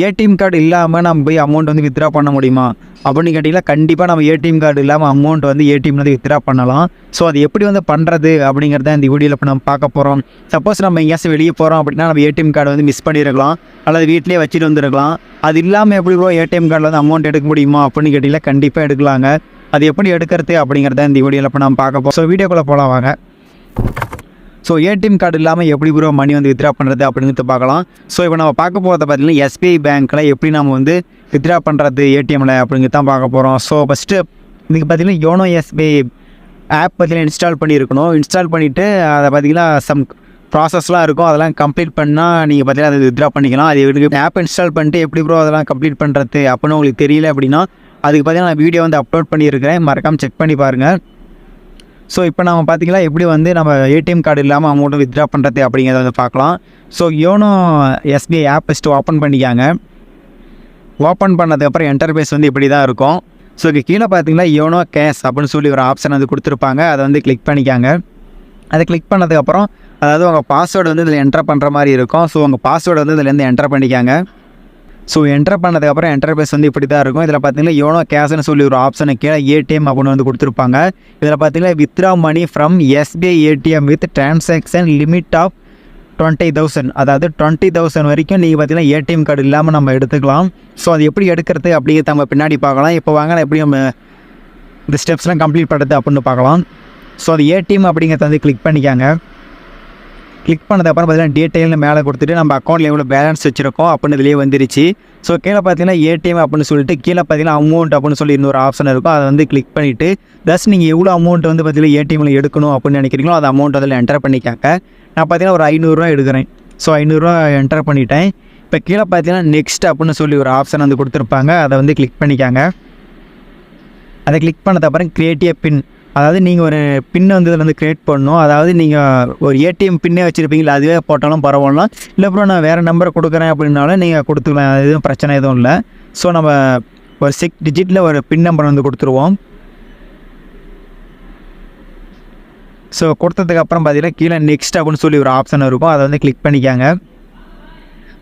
ATM card இல்லாமல் நம்ம போய் அமௌண்ட் வந்து வித்ட்ரா பண்ண முடியுமா அப்படின்னு கேட்டிங்கன்னா, கண்டிப்பாக நம்ம ஏடிஎம் கார்டு இல்லாமல் அமௌண்ட் வந்து ஏடிஎம் வந்து வித்ட்ரா பண்ணலாம். ஸோ அது எப்படி வந்து பண்ணுறது அப்படிங்கிறத இந்த வீடியோவில் இப்போ நம்ம பார்க்க போகிறோம். சப்போஸ் நம்ம எங்கேயாச்சும் வெளியே போகிறோம் அப்படின்னா நம்ம ஏடிஎம் கார்டு வந்து மிஸ் பண்ணியிருக்கலாம், அல்லது வீட்டிலே வச்சுட்டு வந்துருக்கலாம். அது இல்லாமல் எப்படி ப்ரோ ஏடிஎம் கார்டில் வந்து அமௌண்ட் எடுக்க முடியுமா அப்படின்னு கேட்டிங்கன்னா, கண்டிப்பாக எடுக்கலாங்க. அது எப்படி எடுக்கிறது அப்படிங்கிறத இந்த வீடியோவில் இப்போ நம்ம பார்க்க போகிறோம். ஸோ வீடியோக்குள்ளே போகலாம் வாங்க. ஸோ ஏடிஎம் கார்டு இல்லாமல் எப்படி ப்ரோ மணி வந்து வித்ட்ரா பண்ணுறது அப்படிங்கிறது பார்க்கலாம். ஸோ இப்போ நம்ம பார்க்க போகிறத பார்த்தீங்கன்னா, எஸ்பிஐ பேங்க்கில் எப்படி நம்ம வந்து வித்ட்ரா பண்ணுறது ஏடிஎம்மில் அப்படிங்கிறது தான் பார்க்க போகிறோம். ஸோ ஃபஸ்ட்டு இதுக்கு பார்த்தீங்கன்னா யோனோ எஸ்பிஐ ஆப் பார்த்தீங்கன்னா இன்ஸ்டால் பண்ணியிருக்கணும். இன்ஸ்டால் பண்ணிவிட்டு அதை பார்த்தீங்கன்னா சம் ப்ராசஸ்லாம் இருக்கும், அதெல்லாம் கம்ப்ளீட் பண்ணால் நீங்கள் பார்த்தீங்கன்னா அதை வித்ட்ரா பண்ணிக்கலாம். அது ஆப் இன்ஸ்டால் பண்ணிட்டு எப்படி ப்ரோ அதெல்லாம் கம்ப்ளீட் பண்ணுறது அப்படின்னு உங்களுக்கு தெரியல அப்படின்னா, அதுக்கு பார்த்தீங்கன்னா நான் வீடியோ வந்து அப்லோட் பண்ணியிருக்கிறேன், மறக்காமல் செக் பண்ணி பாருங்கள். ஸோ இப்போ நம்ம பார்த்திங்கன்னா எப்படி வந்து நம்ம ஏடிஎம் கார்டு இல்லாமல் அமௌண்ட்டு வித்ட்ரா பண்ணுறது அப்படிங்கிறத வந்து பார்க்கலாம். So YONO SBI app first open பண்ணிக்காங்க. ஓப்பன் பண்ணதுக்கப்புறம் இன்டர்ஃபேஸ் வந்து இப்படி தான் இருக்கும். ஸோ இது கீழே பார்த்தீங்கன்னா யோனோ கேஷ் அப்படின்னு சொல்லி ஒரு ஆப்ஷன் வந்து கொடுத்துருப்பாங்க, அதை வந்து கிளிக் பண்ணிக்காங்க. அதை கிளிக் பண்ணதுக்கப்புறம் அதாவது உங்கள் பாஸ்வேர்டு வந்து இதில் என்டர் பண்ணுற மாதிரி இருக்கும். ஸோ உங்கள் பாஸ்வேர்டு வந்து இதிலேருந்து என்டர் பண்ணிக்காங்க. ஸோ என்டர் பண்ணதுக்கப்புறம் இன்டர்ஃபேஸ் வந்து இப்படி தான் இருக்கும். இதில் பார்த்தீங்கன்னா யோனோ கேஷ்னு சொல்லி ஒரு ஆப்ஷனை கீழே ஏடிஎம் அப்படின்னு வந்து கொடுத்துருப்பாங்க. இதில் பார்த்தீங்கன்னா withdraw money from SBI ATM with transaction limit of 20,000, அதாவது 20,000 வரைக்கும் நீங்கள் பார்த்தீங்கன்னா ஏடிஎம் கார்டு இல்லாமல் நம்ம எடுத்துக்கலாம். ஸோ அது எப்படி எடுக்கிறது அப்படிங்கிறத நம்ம பின்னாடி பார்க்கலாம். இப்போ வாங்க எப்படி நம்ம இந்த ஸ்டெப்ஸ்லாம் கம்ப்ளீட் பண்ணுறது அப்படின்னு பார்க்கலாம். ஸோ அது ஏடிஎம் அப்படிங்கிறத வந்து கிளிக் பண்ணிக்காங்க. கிளிக் பண்ணதுக்கப்புறம் பார்த்தீங்கன்னா டீட்டெயில்னு மேலே கொடுத்துட்டு நம்ம அக்கௌண்ட்டில் எவ்வளோ பேலன்ஸ் வச்சுருக்கோம் அப்படின்னு இதிலே வந்துருச்சு. ஸோ கீழே பார்த்தீங்கன்னா ஏடிஎம் அப்படின்னு சொல்லிட்டு கீழே பார்த்தீங்கன்னா அமௌண்ட் அப்படின்னு சொல்லி இன்னொரு ஆப்ஷன் இருக்கும், அதை வந்து கிளிக் பண்ணிவிட்டு ப்ளஸ் நீங்கள் எவ்வளோ அமௌண்ட் வந்து பார்த்தீங்கன்னா ஏடிஎம்மில் எடுக்கணும் அப்படின்னு நினைக்கிறீங்களோ அந்த அமௌண்ட் அதில் என்டர் பண்ணிக்காங்க. நான் பார்த்தீங்கன்னா ஒரு 500 எடுக்கிறேன். ஸோ 500 என்டர் பண்ணிட்டேன். இப்போ கீழே பார்த்தீங்கன்னா நெக்ஸ்ட் அப்படின்னு சொல்லி ஒரு ஆப்ஷன் வந்து கொடுத்துருப்பாங்க, அதை வந்து கிளிக் பண்ணிக்காங்க. அதை கிளிக் பண்ணதுக்கப்புறம் கிரியேட் எ பின், அதாவது நீங்கள் ஒரு பின்னை வந்து இதில் வந்து க்ரியேட் பண்ணணும். அதாவது நீங்கள் ஒரு ஏடிஎம் பின்னே வச்சுருப்பீங்களா, அதுவே போட்டாலும் பரவாயில்ல. இல்லை அப்புறம் நான் வேறு நம்பரை கொடுக்குறேன் அப்படின்னாலும் நீங்கள் கொடுத்துக்கலாம், எதுவும் பிரச்சனை எதுவும் இல்லை. ஸோ நம்ம ஒரு 6 டிஜிட்டில் ஒரு பின் நம்பர் வந்து கொடுத்துருவோம். ஸோ கொடுத்ததுக்கப்புறம் பார்த்தீங்கன்னா கீழே நெக்ஸ்ட் அப்படின்னு சொல்லி ஒரு ஆப்ஷன் இருக்கும், அதை வந்து கிளிக் பண்ணிக்காங்க.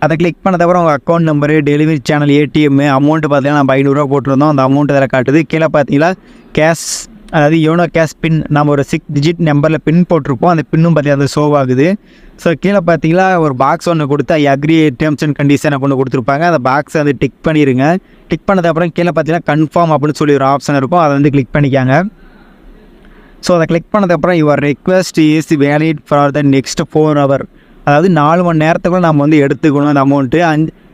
அதை கிளிக் பண்ணதுக்கப்புறம் உங்கள் account number, delivery channel, ATM amount பார்த்தீங்கன்னா நம்ம 500 போட்டிருந்தோம், அந்த அமௌண்ட் இதில் காட்டுது. கீழே பார்த்தீங்கன்னா கேஷ், அதாவது யோனோ கேஷ் பின் நம்ம ஒரு 6 டிஜிட் நம்பரில் பின் போட்டிருப்போம், அந்த பின்னும் பார்த்தீங்கன்னா அது ஷோ ஆகுது. ஸோ கீழே பார்த்தீங்கன்னா ஒரு பாக்ஸ் ஒன்று கொடுத்து அக்ரி டேர்ம்ஸ் அண்ட் கண்டிஷன் அப்படின்னு கொடுத்துருப்பாங்க, அந்த பாக்ஸை வந்து டிக் பண்ணிடுங்க. டிக் பண்ணதுக்கப்புறம் கீழே பார்த்தீங்கன்னா கன்ஃபார்ம் அப்படின்னு சொல்லி ஒரு ஆப்ஷன் இருக்கும், அதை வந்து கிளிக் பண்ணிக்காங்க. ஸோ அதை கிளிக் பண்ணதுக்கப்புறம் your request is valid for the next 4 hours, அதாவது 4 மணி நேரத்துக்குள்ள நம்ம வந்து எடுத்துக்கணும் அந்த அமௌண்ட்டு.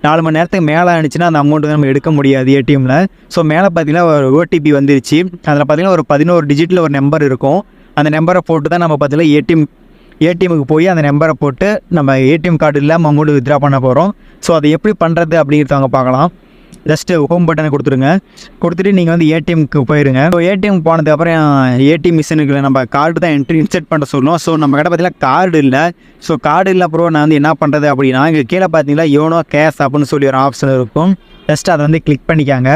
4 மணி நேரத்துக்கு மேலே ஆனிச்சுன்னா அந்த அமௌண்ட் வந்து நம்ம எடுக்க முடியாது ஏடிஎம்மில். ஸோ மேலே பார்த்தீங்கன்னா ஒரு ஓடிபி வந்துருச்சு, அதில் பார்த்தீங்கன்னா ஒரு 11 டிஜிட்டில் ஒரு நம்பர் இருக்கும். அந்த நம்பரை போட்டு தான் நம்ம பார்த்தீங்கன்னா ஏடிஎம்முக்கு போய் அந்த நம்பரை போட்டு நம்ம ஏடிஎம் கார்டு இல்லாமல் அமௌண்ட் வித்ட்ரா பண்ண போகிறோம். ஸோ அதை எப்படி பண்ணுறது அப்படிங்கிறத பார்க்கலாம். ஜஸ்ட்டு ஹோம் பட்டனை கொடுத்துருங்க. கொடுத்துட்டு நீங்கள் வந்து ஏடிஎம்க்கு போயிருங்க. ஸோ ஏடிஎம் போனதுக்கப்புறம் ஏடிஎம் மிஷினுக்கு நம்ம கார்டு தான் இன்செர்ட் பண்ண சொல்லணும். ஸோ நம்ம கிட்ட பார்த்தீங்கன்னா கார்டு இல்லை. ஸோ கார்டு இல்லை அப்புறம் நான் வந்து என்ன பண்ணுறது அப்படின்னா, இங்கே கீழே பார்த்தீங்கன்னா யோனோ கேஷ் அப்படின்னு சொல்லி ஒரு ஆப்ஷன் இருக்கும், ஜஸ்ட் அதை வந்து கிளிக் பண்ணிக்காங்க.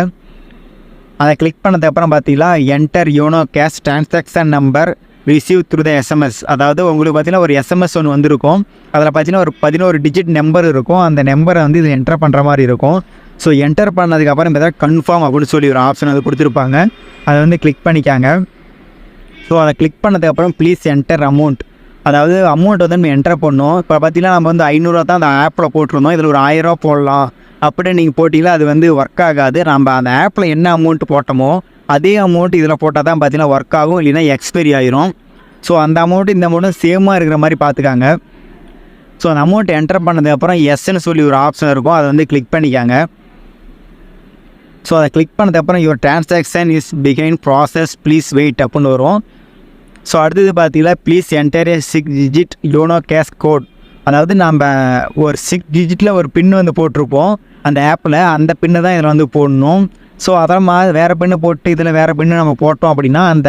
அதை கிளிக் பண்ணதுக்கப்புறம் பார்த்தீங்கன்னா enter YONO cash transaction number receive through the SMS, அதாவது உங்களுக்கு பார்த்தீங்கன்னா ஒரு எஸ்எம்எஸ் ஒன்று வந்திருக்கும், அதில் பார்த்தீங்கன்னா ஒரு 11 டிஜிட் நம்பர் இருக்கும், அந்த நம்பரை வந்து இது என்டர் பண்ணுற மாதிரி இருக்கும். ஸோ என்டர் பண்ணதுக்கப்புறம் இப்போ தான் கன்ஃபார்ம் அப்படின்னு சொல்லி ஒரு ஆப்ஷன் அது கொடுத்துருப்பாங்க, அதை வந்து கிளிக் பண்ணிக்காங்க. ஸோ அதை கிளிக் பண்ணதுக்கப்புறம் ப்ளீஸ் என்டர் அமௌண்ட், அதாவது அமௌண்ட் வந்து நம்ம என்டர் பண்ணோம். இப்போ பார்த்தீங்கன்னா நம்ம வந்து 500 தான் அந்த ஆப்பில் போட்டிருந்தோம், இதில் ஒரு 1000 போடலாம் அப்படின்னு நீங்கள் போட்டிங்கன்னா அது வந்து ஒர்க் ஆகாது. நம்ம அந்த ஆப்பில் என்ன அமௌண்ட் போட்டோமோ அதே அமௌண்ட் இதில் போட்டால் தான் பார்த்தீங்கன்னா ஒர்க் ஆகும், இல்லைன்னா எக்ஸ்பைரி ஆயிரும். ஸோ அந்த அமௌண்ட்டு இந்த அமௌண்ட்டும் சேமாக இருக்கிற மாதிரி பார்த்துக்காங்க. ஸோ அந்த அமௌண்ட் என்டர் பண்ணதுக்கப்புறம் எஸ்ன்னு சொல்லி ஒரு ஆப்ஷன் இருக்கும், அதை வந்து கிளிக் பண்ணிக்காங்க. ஸோ அதை கிளிக் பண்ணதுக்கப்புறம் your transaction is begin process please wait அப்படின்னு வரும். ஸோ அடுத்தது பார்த்தீங்கன்னா please enter a 6 digit YONO cash code, அதாவது நம்ம ஒரு 6 டிஜிட்டில் ஒரு பின்னு வந்து போட்டிருப்போம் அந்த ஆப்பில், அந்த பின்னு தான் இதில் வந்து போடணும். ஸோ அதெல்லாம் வேறு பின்னு போட்டு இதில் வேறு பின்னு நம்ம போட்டோம் அப்படின்னா அந்த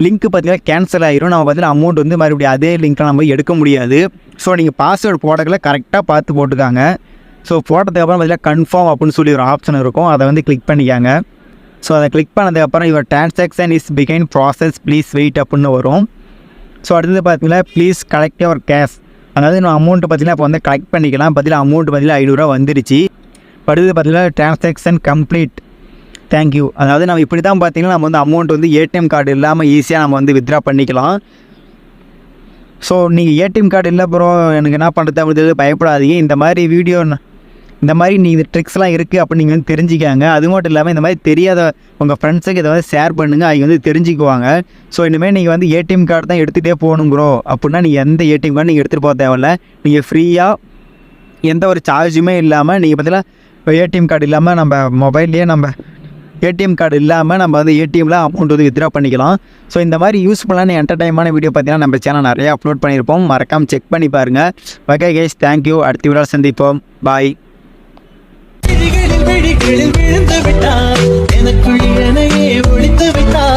லிங்க்கு பார்த்தீங்கன்னா கேன்சல் ஆகிரும். நம்ம பார்த்தீங்கன்னா அமௌண்ட் வந்து மறுபடியும் அதே லிங்க்கில் நம்ம எடுக்க முடியாது. ஸோ நீங்கள் பாஸ்வேர்டு போடக்கல கரெக்டாக பார்த்து போட்டுக்காங்க. ஸோ போட்டதுக்கப்புறம் பார்த்தீங்கன்னா கன்ஃபார்ம் அப்படின்னு சொல்லி ஒரு ஆப்ஷன் இருக்கும், அதை வந்து கிளிக் பண்ணிக்காங்க. ஸோ அதை கிளிக் பண்ணதுக்கப்புறம் your transaction is begin process please wait அப்படின்னு வரும். ஸோ அடுத்தது பார்த்தீங்கன்னா ப்ளீஸ் கலெக்ட் யுவர் கேஷ், அதாவது நம்ம அமௌண்ட்டு பார்த்தீங்கன்னா இப்போ வந்து கலெக்ட் பண்ணிக்கலாம். பார்த்தீங்கன்னா அமௌண்ட் பார்த்தீங்கன்னா 500 வந்துருச்சு. அடுத்தது பார்த்தீங்கன்னா டிரான்சாக்ஷன் கம்ப்ளீட், தேங்க்யூ. அதாவது நம்ம இப்படி தான் பார்த்தீங்கன்னா நம்ம வந்து அமௌண்ட் வந்து ஏடிஎம் கார்டு இல்லாமல் ஈஸியாக நம்ம வந்து வித்ட்ரா பண்ணிக்கலாம். ஸோ நீங்கள் ஏடிஎம் கார்டு இல்லை ப்ரோ எனக்கு என்ன பண்ணுறது அப்படின்றது பயப்படாதீங்க. இந்த மாதிரி நீங்கள் ட்ரிக்ஸ்லாம் இருக்குது அப்படின்னு நீங்கள் வந்து தெரிஞ்சுக்காங்க. அது மட்டும் இல்லாமல் இந்த மாதிரி தெரியாத உங்கள் ஃப்ரெண்ட்ஸுக்கு இதை வந்து ஷேர் பண்ணுங்கள், அவங்க வந்து தெரிஞ்சுக்குவாங்க. ஸோ இனிமேல் நீங்கள் வந்து ஏடிஎம் கார்டு தான் எடுத்துகிட்டே போகணும் ப்ரோ அப்படின்னா நீங்கள் எந்த ஏடிஎம் கார்டு நீங்கள் எடுத்துகிட்டு போக தேவையில்ல. நீங்கள் ஃப்ரீயாக எந்த ஒரு சார்ஜுமே இல்லாமல் நீங்கள் பார்த்தீங்கன்னா இப்போ ஏடிஎம் கார்டு இல்லாமல் நம்ம மொபைல்லையே நம்ம ஏடிஎம் கார்டு இல்லாமல் நம்ம வந்து ஏடிஎம்மில் அமௌண்ட் வந்து வித்ட்ரா பண்ணிக்கலாம். ஸோ இந்த மாதிரி யூஸ்ஃபுல்லான என்டர்டைன்மெண்டான வீடியோ பார்த்தீங்கன்னா நம்ம சேனல் நிறைய அப்லோட் பண்ணியிருப்போம், மறக்காமல் செக் பண்ணி பாருங்கள். Okay guys, thank you. அடுத்த வீடியோவில் சந்திப்போம். பாய். விழிகளில் விழிகளில் விழுந்து விட்டார், எனக்குள் என்னையே ஒழித்து விட்டார்.